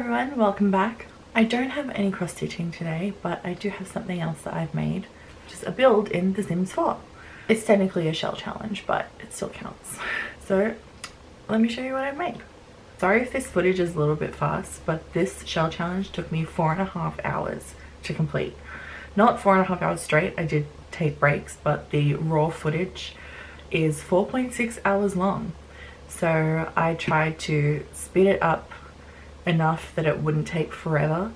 everyone, welcome back. I don't have any cross stitching today, but I do have something else that I've made, which is a build in The Sims 4. It's technically a shell challenge, but it still counts. So let me show you what I've made. Sorry if this footage is a little bit fast, but this shell challenge took me 4.5 hours to complete. Not 4.5 hours straight, I did take breaks, but the raw footage is 4.6 hours long. So I tried to speed it up enough that it wouldn't take forever,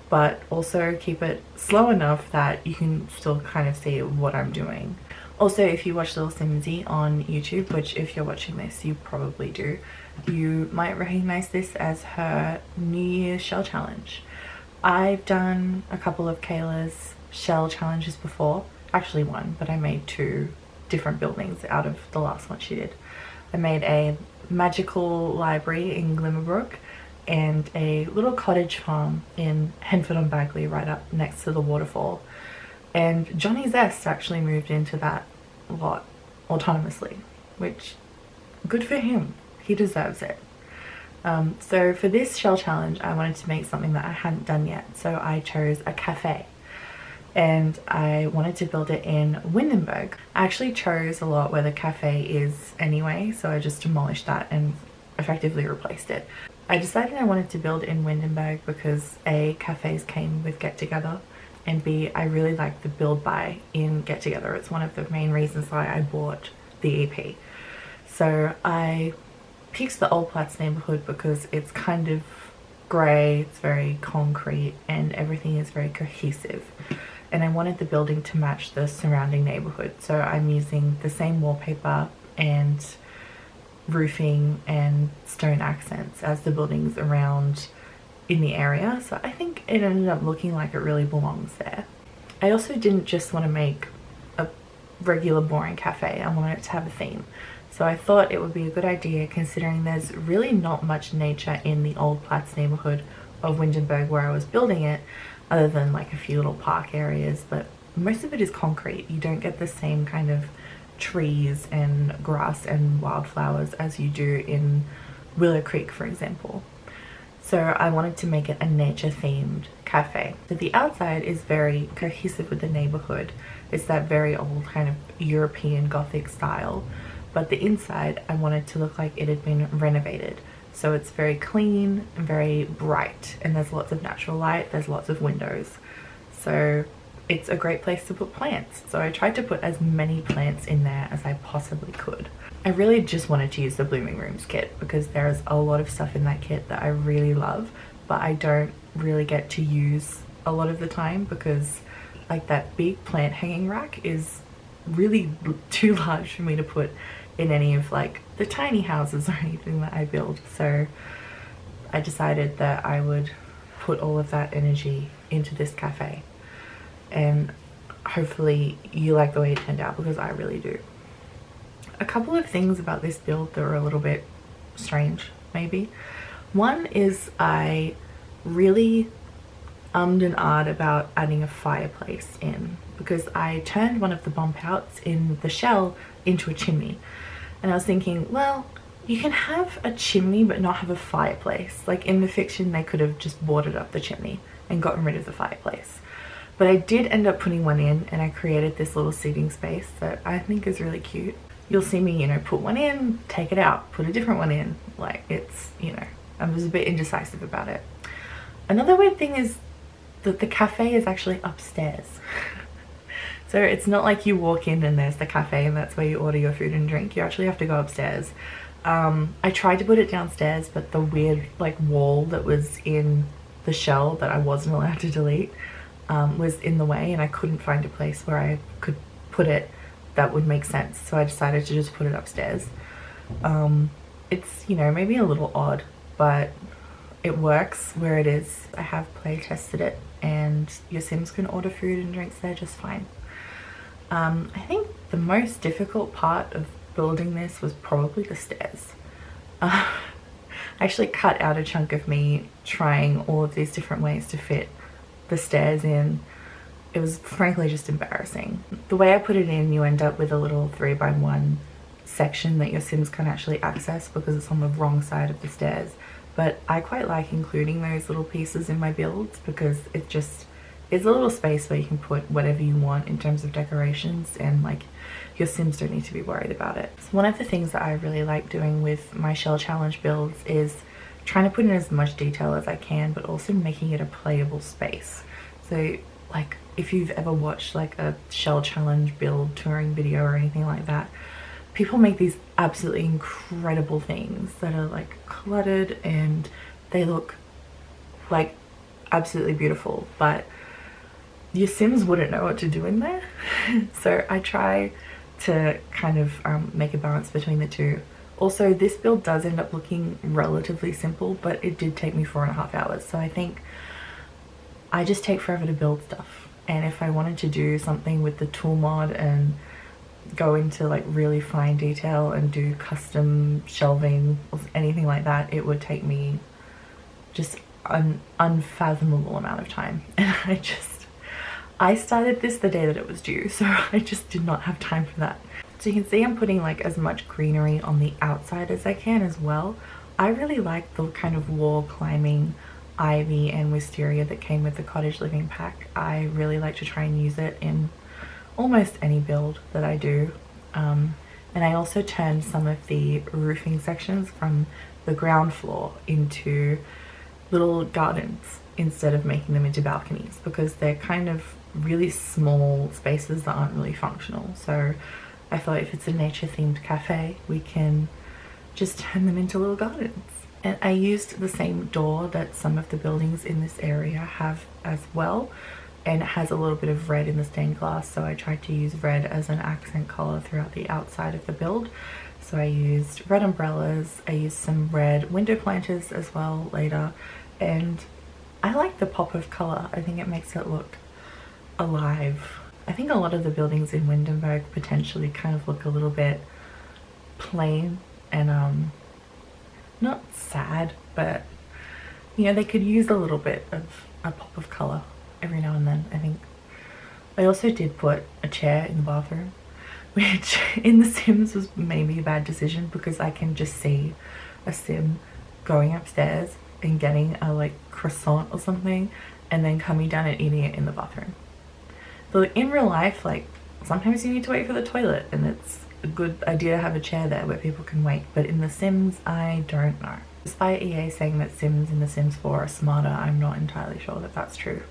but also keep it slow enough that you can still kind of see what I'm doing. Also, if you watch Little Simsy on YouTube, which if you're watching this you probably do, you might recognize this as her New Year's shell challenge. I've done a couple of Kayla's shell challenges before, actually one, but I made 2 different buildings out of the last one she did. I made a magical library in Glimmerbrook and a little cottage farm in Henford-on-Bagley right up next to the waterfall. And Johnny Zest actually moved into that lot autonomously, which, good for him, he deserves it. So for this shell challenge I wanted to make something that I hadn't done yet, so I chose a cafe. And I wanted to build it in Windenburg. I actually chose a lot where the cafe is anyway, so I just demolished that and effectively replaced it. I decided I wanted to build in Windenburg because A, cafes came with Get Together, and B, I really like the build by in Get Together. It's one of the main reasons why I bought the EP. So I picked the Old Platts neighborhood because it's kind of grey, it's very concrete, and everything is very cohesive. And I wanted the building to match the surrounding neighborhood, so I'm using the same wallpaper and roofing and stone accents as the buildings around in the area, so I think it ended up looking like it really belongs there. I also didn't just want to make a regular boring cafe, I wanted it to have a theme. So I thought it would be a good idea, considering there's really not much nature in the Old Platts neighborhood of Windenburg where I was building it, other than like a few little park areas, but most of it is concrete. You don't get the same kind of trees and grass and wildflowers as you do in Willow Creek, for example. So I wanted to make it a nature themed cafe. So the outside is very cohesive with the neighborhood. It's that very old kind of European Gothic style, but the inside I wanted to look like it had been renovated. So it's very clean and very bright, and there's lots of natural light, there's lots of windows. So it's a great place to put plants. So I tried to put as many plants in there as I possibly could. I really just wanted to use the Blooming Rooms kit because there's a lot of stuff in that kit that I really love, but I don't really get to use a lot of the time because like that big plant hanging rack is really too large for me to put in any of like the tiny houses or anything that I build. So I decided that I would put all of that energy into this cafe, and hopefully you like the way it turned out because I really do. A couple of things about this build that are a little bit strange maybe. One is I really ummed and ahed about adding a fireplace in because I turned one of the bump outs in the shell into a chimney, and I was thinking, well, you can have a chimney but not have a fireplace. Like in the fiction they could have just boarded up the chimney and gotten rid of the fireplace. But I did end up putting one in, and I created this little seating space that I think is really cute. You'll see me, you know, put one in, take it out, put a different one in. Like it's, you know, I was a bit indecisive about it. Another weird thing is that the cafe is actually upstairs. So it's not like you walk in and there's the cafe and that's where you order your food and drink. You actually have to go upstairs. I tried to put it downstairs, but the weird like wall that was in the shell that I wasn't allowed to delete was in the way, and I couldn't find a place where I could put it that would make sense, so I decided to just put it upstairs. It's, you know, maybe a little odd, but it works where it is. I have play tested it, and your Sims can order food and drinks there just fine. I think the most difficult part of building this was probably the stairs. I actually cut out a chunk of me trying all of these different ways to fit the stairs in. It was frankly just embarrassing. The way I put it in, you end up with a little 3x1 section that your Sims can actually access because it's on the wrong side of the stairs, but I quite like including those little pieces in my builds because it's a little space where you can put whatever you want in terms of decorations, and like your Sims don't need to be worried about it. So one of the things that I really like doing with my shell challenge builds is trying to put in as much detail as I can, but also making it a playable space. So like if you've ever watched like a shell challenge build touring video or anything like that, people make these absolutely incredible things that are like cluttered and they look like absolutely beautiful, but your Sims wouldn't know what to do in there. So I try to kind of make a balance between the two. Also, this build does end up looking relatively simple, but it did take me 4.5 hours. So I think I just take forever to build stuff. And if I wanted to do something with the tool mod and go into like really fine detail and do custom shelving or anything like that, it would take me just an unfathomable amount of time. And I started this the day that it was due, so I just did not have time for that. So you can see I'm putting like as much greenery on the outside as I can as well. I really like the kind of wall climbing ivy and wisteria that came with the cottage living pack. I really like to try and use it in almost any build that I do. And I also turned some of the roofing sections from the ground floor into little gardens instead of making them into balconies, because they're kind of really small spaces that aren't really functional. So I thought if it's a nature themed cafe, we can just turn them into little gardens. And I used the same door that some of the buildings in this area have as well, and it has a little bit of red in the stained glass, so I tried to use red as an accent color throughout the outside of the build. So I used red umbrellas, I used some red window planters as well later, and I like the pop of color. I think it makes it look alive. I think a lot of the buildings in Windenburg potentially kind of look a little bit plain and not sad, but you know, they could use a little bit of a pop of color every now and then, I think. I also did put a chair in the bathroom, which in The Sims was maybe a bad decision because I can just see a Sim going upstairs and getting a like croissant or something and then coming down and eating it in the bathroom. But in real life, like sometimes you need to wait for the toilet and it's a good idea to have a chair there where people can wait, but in The Sims I don't know. Despite EA saying that Sims in The Sims 4 are smarter, I'm not entirely sure that that's true.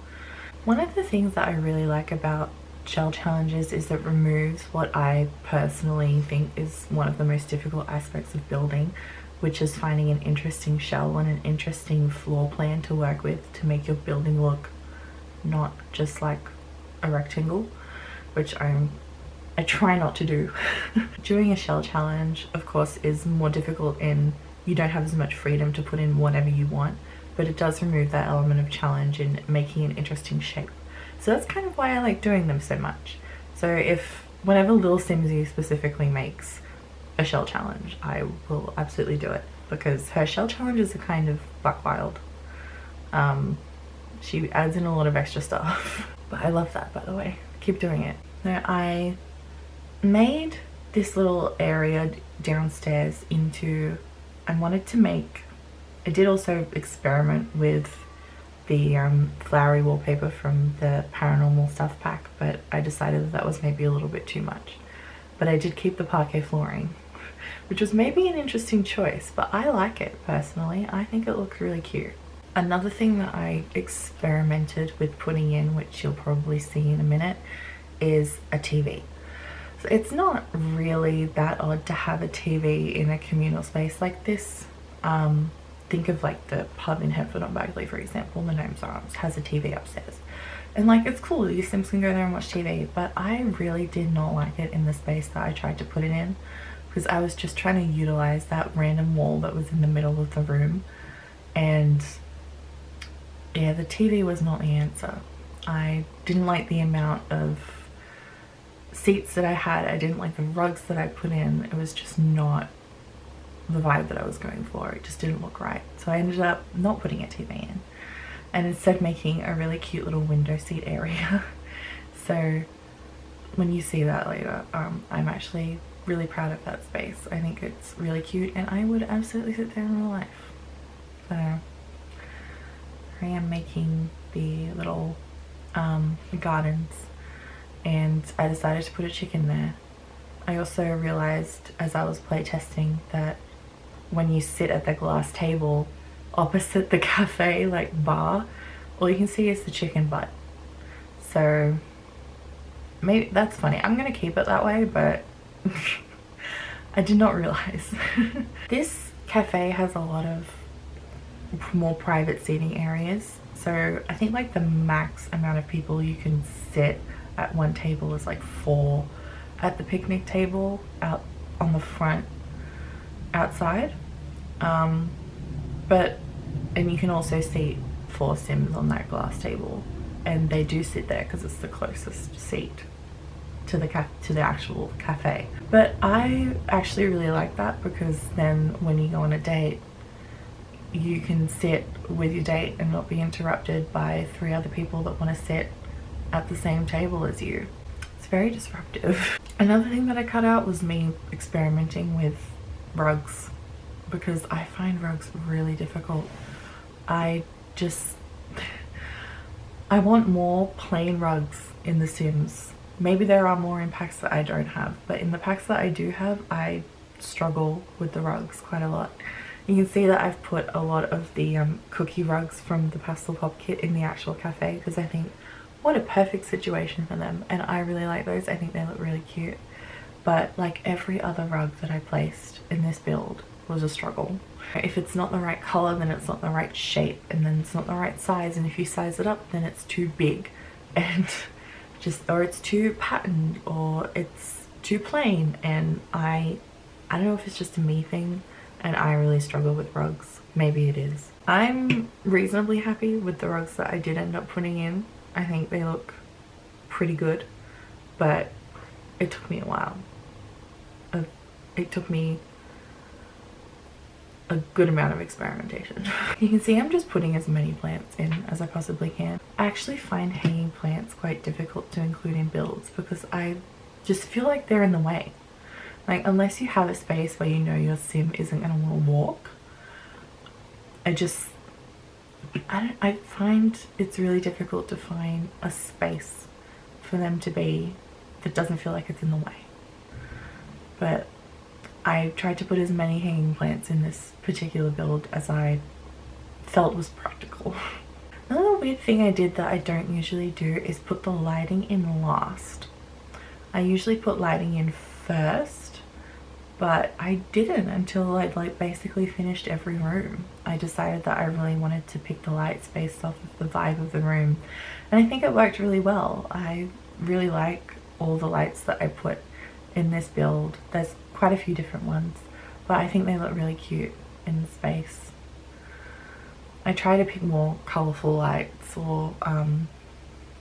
One of the things that I really like about shell challenges is that it removes what I personally think is one of the most difficult aspects of building, which is finding an interesting shell and an interesting floor plan to work with to make your building look not just like a rectangle, which I try not to do. Doing a shell challenge, of course, is more difficult in you don't have as much freedom to put in whatever you want, but it does remove that element of challenge in making an interesting shape. So that's kind of why I like doing them so much. So whenever Little Simsy specifically makes a shell challenge, I will absolutely do it because her shell challenges are kind of buck wild. She adds in a lot of extra stuff, but I love that, by the way. Keep doing it. Now I made this little area downstairs into, I wanted to make, I did also experiment with the flowery wallpaper from the paranormal stuff pack, but I decided that that was maybe a little bit too much. But I did keep the parquet flooring, which was maybe an interesting choice, but I like it personally. I think it looks really cute. Another thing that I experimented with putting in, which you'll probably see in a minute, is a TV. So it's not really that odd to have a TV in a communal space like this. Think of like the pub in Hertford on Bagley, for example, the Gnome's Arms has a TV upstairs. And like, it's cool, you Sims can go there and watch TV, but I really did not like it in the space that I tried to put it in, because I was just trying to utilize that random wall that was in the middle of the room. And yeah, the TV was not the answer. I didn't like the amount of seats that I had. I didn't like the rugs that I put in. It was just not the vibe that I was going for. It just didn't look right. So I ended up not putting a TV in and instead making a really cute little window seat area. So when you see that later, I'm actually really proud of that space. I think it's really cute and I would absolutely sit there in real life. So I am making the little gardens, and I decided to put a chicken there. I also realized as I was playtesting that when you sit at the glass table opposite the cafe like bar, all you can see is the chicken butt. So maybe that's funny. I'm gonna keep it that way, but I did not realize. This cafe has a lot of more private seating areas, so I think like the max amount of people you can sit at one table is like 4 at the picnic table out on the front outside. And you can also seat 4 Sims on that glass table, and they do sit there because it's the closest seat to the actual cafe. But I actually really like that, because then when you go on a date, you can sit with your date and not be interrupted by 3 other people that want to sit at the same table as you. It's very disruptive. Another thing that I cut out was me experimenting with rugs, because I find rugs really difficult. I want more plain rugs in The Sims. Maybe there are more in packs that I don't have, but in the packs that I do have, I struggle with the rugs quite a lot. You can see that I've put a lot of the cookie rugs from the Pastel Pop kit in the actual cafe, because I think what a perfect situation for them, and I really like those. I think they look really cute. But like every other rug that I placed in this build was a struggle. If it's not the right color, then it's not the right shape, and then it's not the right size, and if you size it up, then it's too big, and or it's too patterned, or it's too plain. And I don't know if it's just a me thing, and I really struggle with rugs. Maybe it is. I'm reasonably happy with the rugs that I did end up putting in. I think they look pretty good, but it took me a while. It took me a good amount of experimentation. You can see I'm just putting as many plants in as I possibly can. I actually find hanging plants quite difficult to include in builds, because I just feel like they're in the way. Like, unless you have a space where you know your sim isn't going to want to walk, I find it's really difficult to find a space for them to be that doesn't feel like it's in the way. But I tried to put as many hanging plants in this particular build as I felt was practical. Another weird thing I did that I don't usually do is put the lighting in last. I usually put lighting in first, but I didn't until I'd like basically finished every room. I decided that I really wanted to pick the lights based off of the vibe of the room, and I think it worked really well. I really like all the lights that I put in this build. There's quite a few different ones, but I think they look really cute in the space. I try to pick more colourful lights, or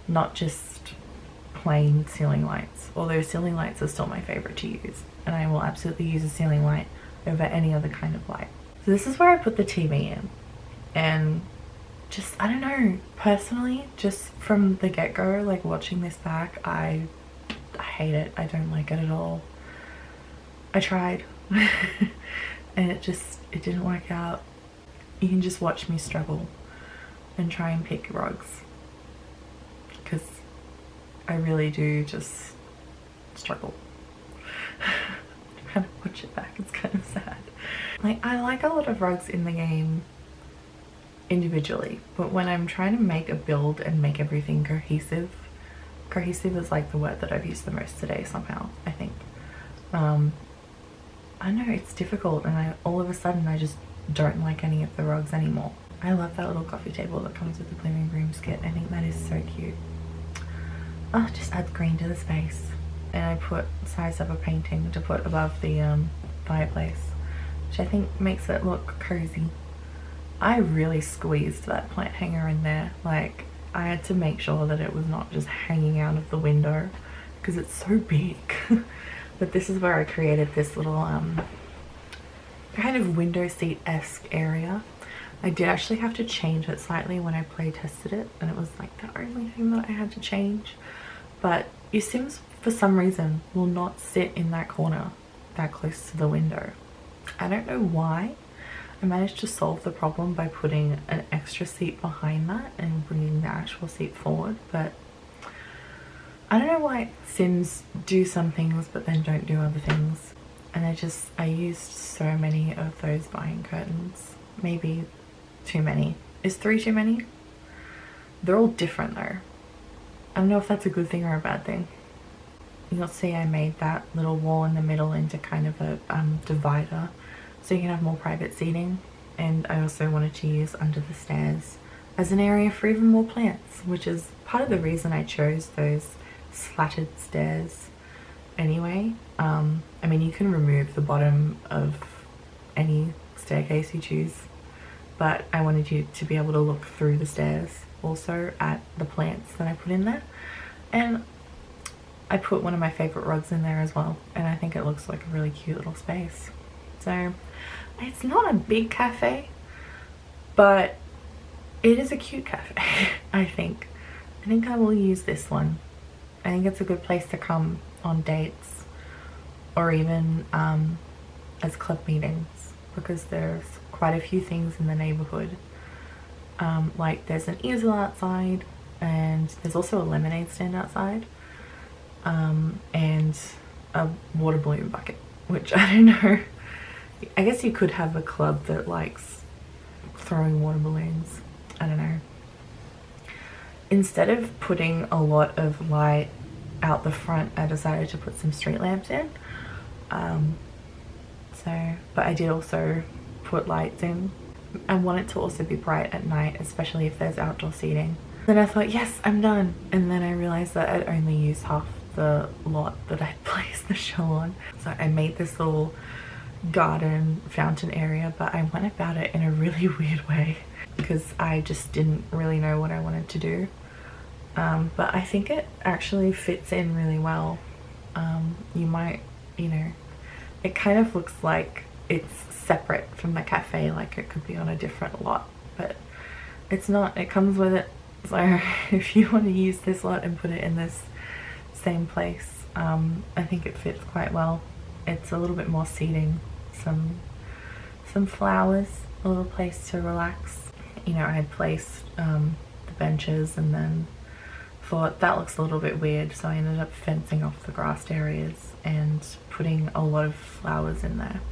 not just plain ceiling lights, although ceiling lights are still my favourite to use, and I will absolutely use a ceiling light over any other kind of light. So this is where I put the TV in, and just, I don't know, personally, just from the get-go, like watching this back, I hate it. I don't like it at all. I tried and it didn't work out. You can just watch me struggle and try and pick rugs, because I really do just struggle. Trying to watch it back, it's kind of sad. Like, I like a lot of rugs in the game individually, but when I'm trying to make a build and make everything cohesive is like the word that I've used the most today somehow, I think. I know it's difficult, and all of a sudden I just don't like any of the rugs anymore. I love that little coffee table that comes with the Blooming Brooms kit. I think that is so cute. Oh, it just adds green to the space. And I sized up a painting to put above the fireplace, which I think makes it look cozy. I really squeezed that plant hanger in there. Like, I had to make sure that it was not just hanging out of the window, because it's so big. But this is where I created this little kind of window seat-esque area. I did actually have to change it slightly when I play tested it, and it was like the only thing that I had to change. But your Sims, for some reason, will not sit in that corner that close to the window. I don't know why. I managed to solve the problem by putting an extra seat behind that and bringing the actual seat forward, but I don't know why Sims do some things but then don't do other things. And I used so many of those buying curtains. Maybe too many. Is 3 too many? They're all different though. I don't know if that's a good thing or a bad thing. You'll see I made that little wall in the middle into kind of a divider so you can have more private seating. And I also wanted to use under the stairs as an area for even more plants, which is part of the reason I chose those slatted stairs anyway. I mean, you can remove the bottom of any staircase you choose, but I wanted you to be able to look through the stairs also at the plants that I put in there. And I put one of my favorite rugs in there as well, and I think it looks like a really cute little space. So it's not a big cafe, but it is a cute cafe. I think I will use this one. I think it's a good place to come on dates or even as club meetings, because there's quite a few things in the neighborhood. Like there's an easel outside, and there's also a lemonade stand outside, and a water balloon bucket, which I don't know. I guess you could have a club that likes throwing water balloons. I don't know. Instead of putting a lot of light out the front, I decided to put some street lamps in. But I did also put lights in. I want it to also be bright at night, especially if there's outdoor seating. Then I thought, yes, I'm done. And then I realized that I'd only used half the lot that I'd placed the shell on. So I made this little garden fountain area, but I went about it in a really weird way because I just didn't really know what I wanted to do. But I think it actually fits in really well. You might, you know, it kind of looks like it's separate from the cafe, like it could be on a different lot, but it's not. It comes with it. So if you want to use this lot and put it in this same place, I think it fits quite well. It's a little bit more seating, some flowers, a little place to relax. You know, I had placed the benches and then thought that looks a little bit weird, so I ended up fencing off the grassed areas and putting a lot of flowers in there.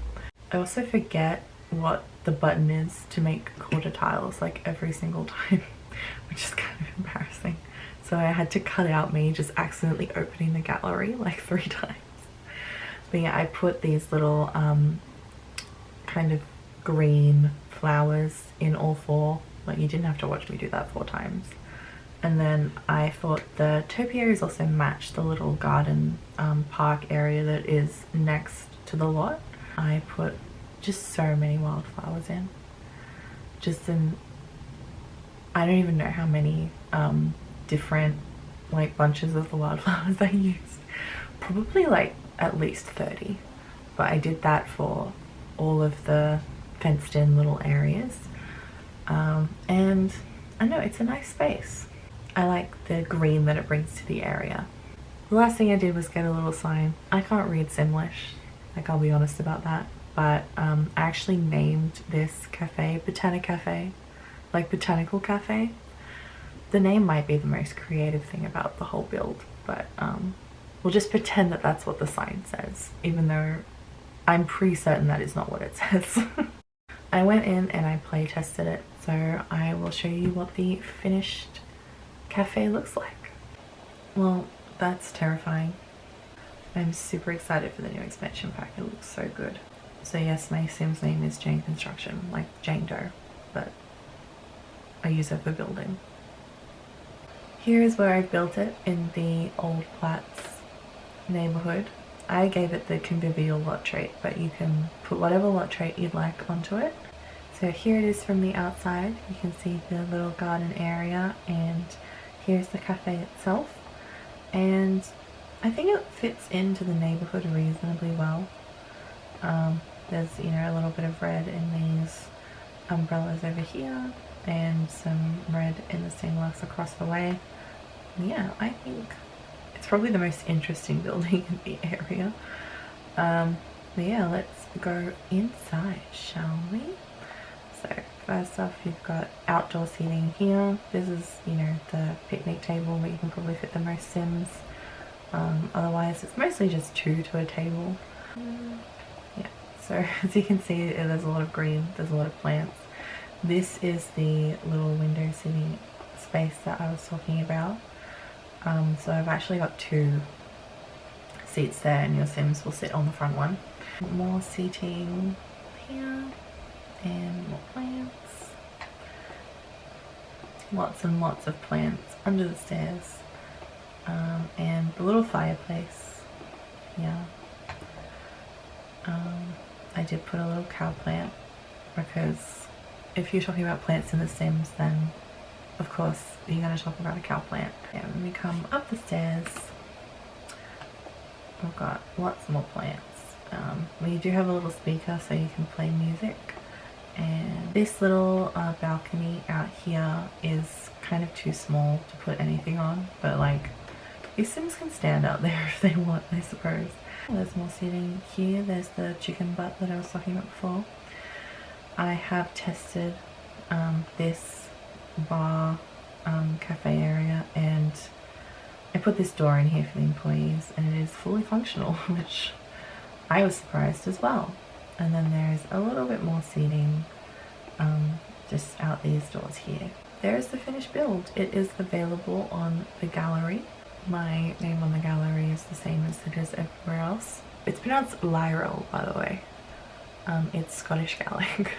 I also forget what the button is to make quarter tiles like every single time, which is kind of embarrassing. So I had to cut out me just accidentally opening the gallery like 3 times. But yeah, I put these little kind of green flowers in all 4. Like, you didn't have to watch me do that 4 times. And then I thought the topiaries also matched the little garden park area that is next to the lot. I put just so many wildflowers in. I don't even know how many different like bunches of the wildflowers I used. Probably like at least 30. But I did that for all of the fenced in little areas. And I know it's a nice space. I like the green that it brings to the area. The last thing I did was get a little sign. I can't read Simlish, like, I'll be honest about that, but I actually named this cafe Cafe, like Botanical Cafe. The name might be the most creative thing about the whole build, but we'll just pretend that that's what the sign says, even though I'm pretty certain that is not what it says. I went in and I play tested it, so I will show you what the finished cafe looks like. Well, that's terrifying. I'm super excited for the new expansion pack. It looks so good. So yes, my Sim's name is Jane Construction, like Jane Doe, but I use it for building. Here is where I built it in the Old Platts neighborhood. I gave it the convivial lot trait, but you can put whatever lot trait you'd like onto it. So here it is from the outside. You can see the little garden area, and here's the cafe itself. And I think it fits into the neighborhood reasonably well. There's, you know, a little bit of red in these umbrellas over here, and some red in the stained glass across the way. Yeah, I think it's probably the most interesting building in the area. But yeah, let's go inside, shall we? So first off, you've got outdoor seating here. This is, you know, the picnic table where you can probably fit the most Sims. Otherwise it's mostly just 2 to a table. Yeah, so as you can see, there's a lot of green, there's a lot of plants. This is the little window sitting space that I was talking about. So I've actually got 2 seats there, and your Sims will sit on the front one. More seating here and more plants. Lots and lots of plants under the stairs. And the little fireplace here. I did put a little cow plant because if you're talking about plants in The Sims, then of course you're going to talk about a cow plant. Yeah, when we come up the stairs, we've got lots more plants. We do have a little speaker so you can play music, and this little balcony out here is kind of too small to put anything on, but like your Sims can stand out there if they want, I suppose. There's more seating here. There's the chicken butt that I was talking about before. I have tested this bar cafe area, and I put this door in here for the employees, and it is fully functional, which I was surprised as well. And then there's a little bit more seating just out these doors here. There's the finished build. It is available on the gallery. My name on the gallery is the same as it is everywhere else. It's pronounced laibhreal, by the way. It's Scottish Gaelic.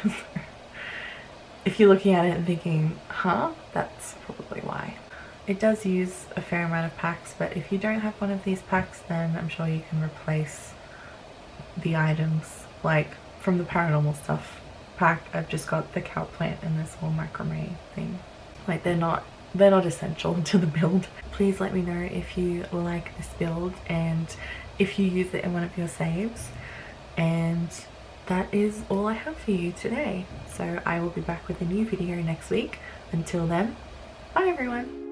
If you're looking at it and thinking, huh, that's probably why. It does use a fair amount of packs, but if you don't have one of these packs, then I'm sure you can replace the items. Like from the paranormal stuff pack, I've just got the cow plant and this whole macrame thing. Like they're not essential to the build. Please let me know if you like this build and if you use it in one of your saves. And that is all I have for you today. So I will be back with a new video next week. Until then, bye everyone.